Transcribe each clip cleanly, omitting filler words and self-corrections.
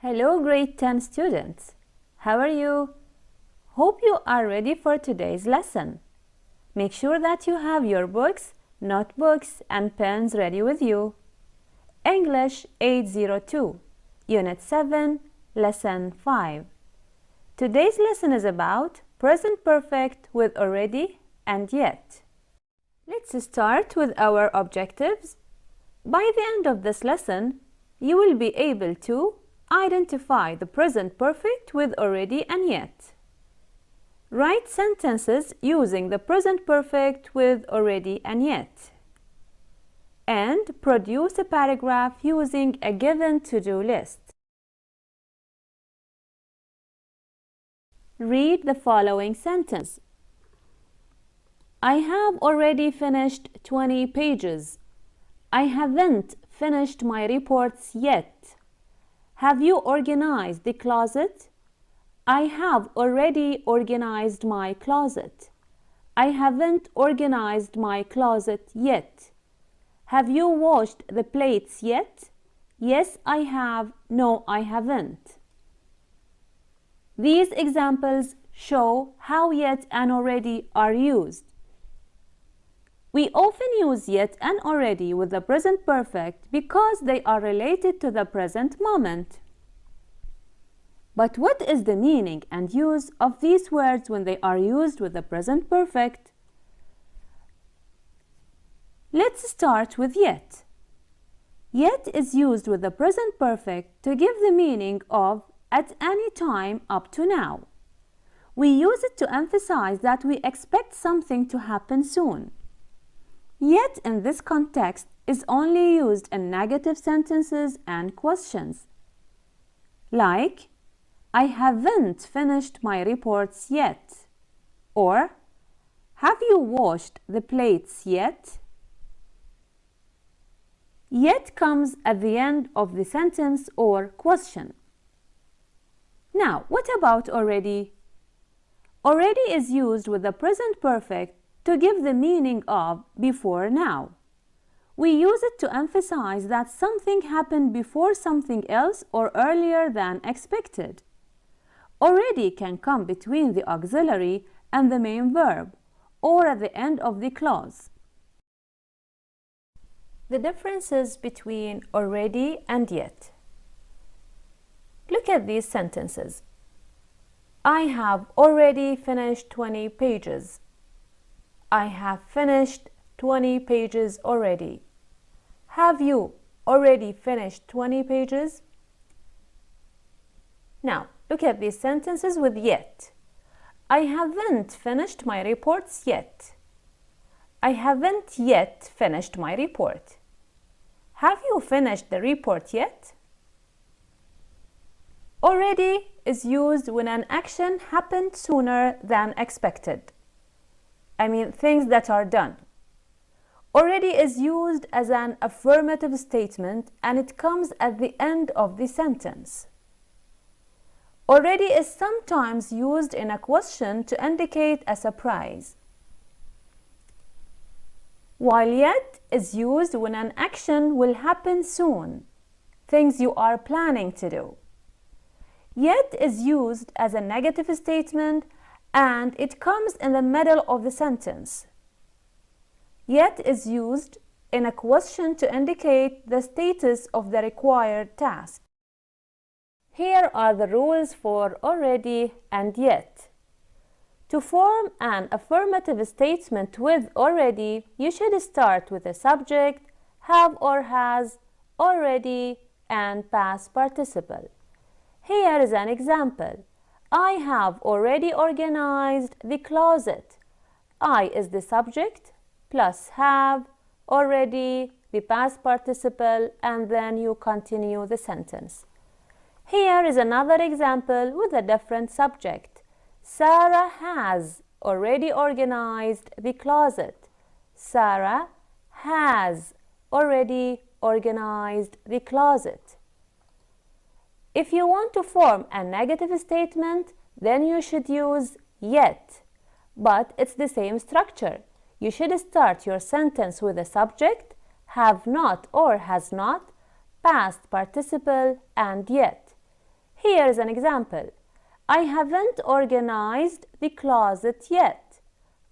Hello grade 10 students. How are you? Hope you are ready for today's lesson. Make sure that you have your books, notebooks and pens ready with you. English 802, Unit 7, Lesson 5. Today's lesson is about present perfect with already and yet. Let's start with our objectives. By the end of this lesson, you will be able to identify the present perfect with already and yet. Write sentences using the present perfect with already and yet. And produce a paragraph using a given to-do list. Read the following sentence. I have already finished 20 pages. I haven't finished my reports yet. Have you organized the closet? I have already organized my closet. I haven't organized my closet yet. Have you washed the plates yet? Yes, I have. No, I haven't. These examples show how yet and already are used. We often use yet and already with the present perfect because they are related to the present moment. But what is the meaning and use of these words when they are used with the present perfect? Let's start with yet. Yet is used with the present perfect to give the meaning of at any time up to now. We use it to emphasize that we expect something to happen soon. Yet in this context is only used in negative sentences and questions. Like, I haven't finished my reports yet. Or, have you washed the plates yet? Yet comes at the end of the sentence or question. Now, what about already? Already is used with the present perfect to give the meaning of before now. We use it to emphasize that something happened before something else or earlier than expected. Already can come between the auxiliary and the main verb, or at the end of the clause. The differences between already and yet. Look at these sentences. I have already finished 20 pages. I have finished 20 pages already. Have you already finished 20 pages? Now, look at these sentences with yet. I haven't finished my reports yet. I haven't yet finished my report. Have you finished the report yet? Already is used when an action happened sooner than expected. Things that are done. Already is used as an affirmative statement and it comes at the end of the sentence. Already is sometimes used in a question to indicate a surprise. While yet is used when an action will happen soon, things you are planning to do. Yet is used as a negative statement and it comes in the middle of the sentence. Yet is used in a question to indicate the status of the required task. Here are the rules for already and yet. To form an affirmative statement with already, you should start with a subject, have or has, already, and past participle. Here is an example. I have already organized the closet. I is the subject, plus have, already, the past participle, and then you continue the sentence. Here is another example with a different subject. Sarah has already organized the closet. Sarah has already organized the closet. If you want to form a negative statement, then you should use yet, but it's the same structure. You should start your sentence with a subject, have not or has not, past participle, and yet. Here's an example. I haven't organized the closet yet.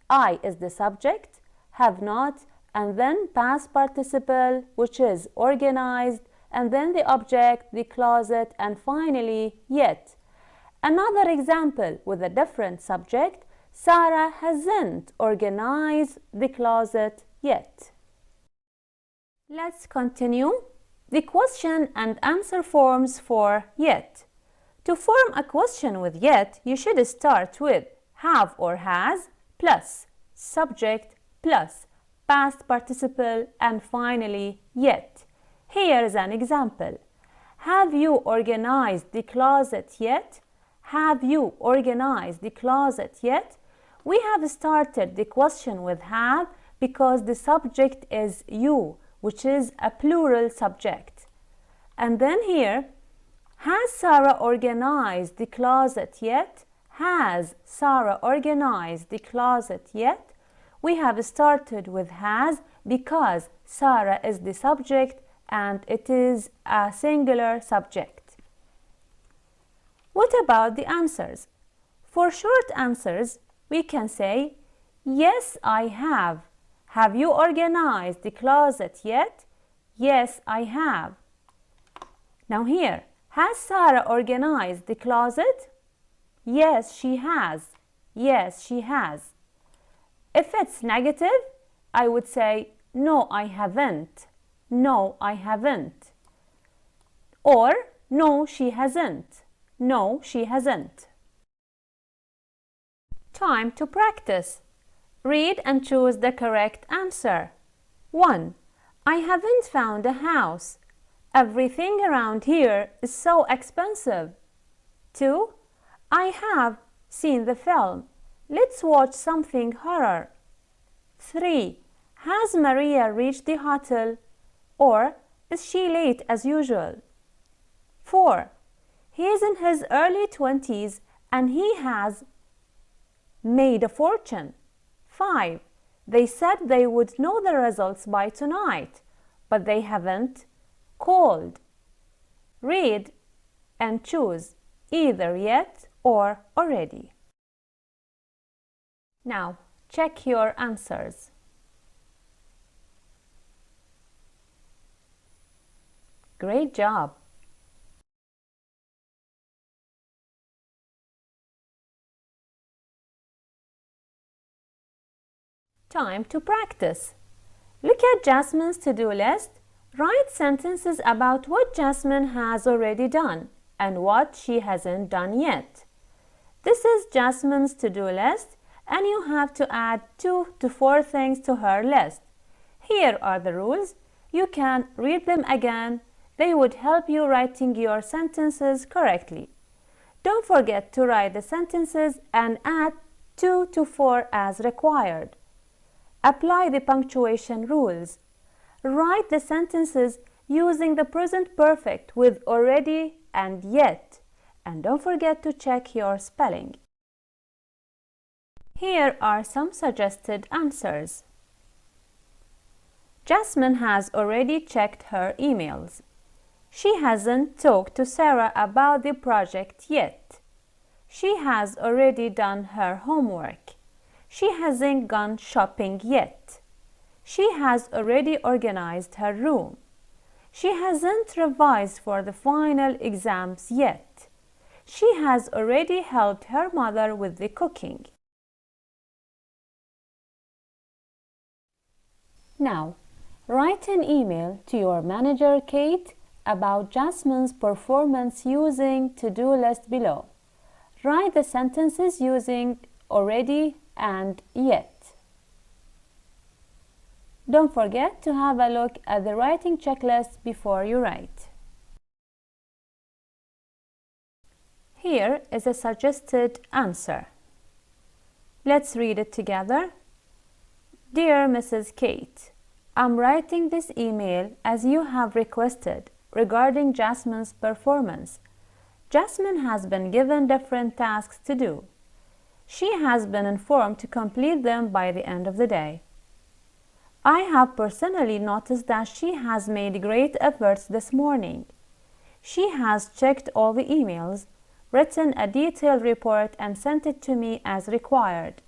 I is the subject, have not, and then past participle, which is organized, and then the object, the closet, and finally yet. Another example with a different subject, Sarah hasn't organized the closet yet. Let's continue. The question and answer forms for yet. To form a question with yet, you should start with have or has plus subject plus past participle and finally yet. Here's an example. Have you organized the closet yet? Have you organized the closet yet? We have started the question with have because the subject is you, which is a plural subject. And then here, has Sarah organized the closet yet? Has Sarah organized the closet yet? We have started with has because Sarah is the subject and it is a singular subject. What about the answers? For short answers, we can say, yes, I have. Have you organized the closet yet? Yes, I have. Now here, has Sarah organized the closet? Yes, she has. Yes, she has. If it's negative, I would say, no, I haven't. No, I haven't. Or, no, she hasn't. No, she hasn't. Time to practice. Read and choose the correct answer. 1. I haven't found a house. Everything around here is so expensive. 2. I have seen the film. Let's watch something horror. 3. Has Maria reached the hotel? Or is she late as usual? 4. He is in his early 20s and he has made a fortune. 5. They said they would know the results by tonight, but they haven't called. Read and choose either yet or already. Now, check your answers. Great job! Time to practice. Look at Jasmine's to-do list. Write sentences about what Jasmine has already done and what she hasn't done yet. This is Jasmine's to-do list and you have to add 2 to 4 things to her list. Here are the rules. You can read them again. They would help you writing your sentences correctly. Don't forget to write the sentences and add 2 to 4 as required. Apply the punctuation rules. Write the sentences using the present perfect with already and yet. And don't forget to check your spelling. Here are some suggested answers. Jasmine has already checked her emails. She hasn't talked to Sarah about the project yet. She has already done her homework. She hasn't gone shopping yet. She has already organized her room. She hasn't revised for the final exams yet. She has already helped her mother with the cooking. Now, write an email to your manager, Kate, about Jasmine's performance using to-do list below. Write the sentences using already and yet. Don't forget to have a look at the writing checklist before you write. Here is a suggested answer. Let's read it together. Dear Mrs. Kate, I'm writing this email as you have requested regarding Jasmine's performance. Jasmine has been given different tasks to do. She has been informed to complete them by the end of the day. I have personally noticed that she has made great efforts this morning. She has checked all the emails, written a detailed report and sent it to me as required.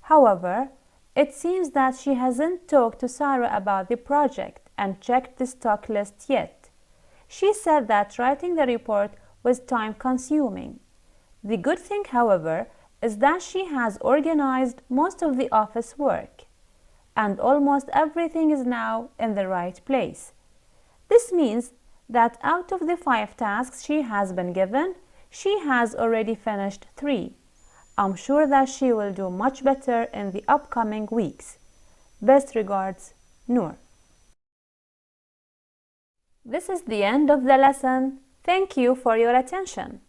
However, it seems that she hasn't talked to Sarah about the project and checked the stock list yet. She said that writing the report was time-consuming. The good thing, however, is that she has organized most of the office work, and almost everything is now in the right place. This means that out of the 5 tasks she has been given, she has already finished 3. I'm sure that she will do much better in the upcoming weeks. Best regards, Noor. This is the end of the lesson. Thank you for your attention.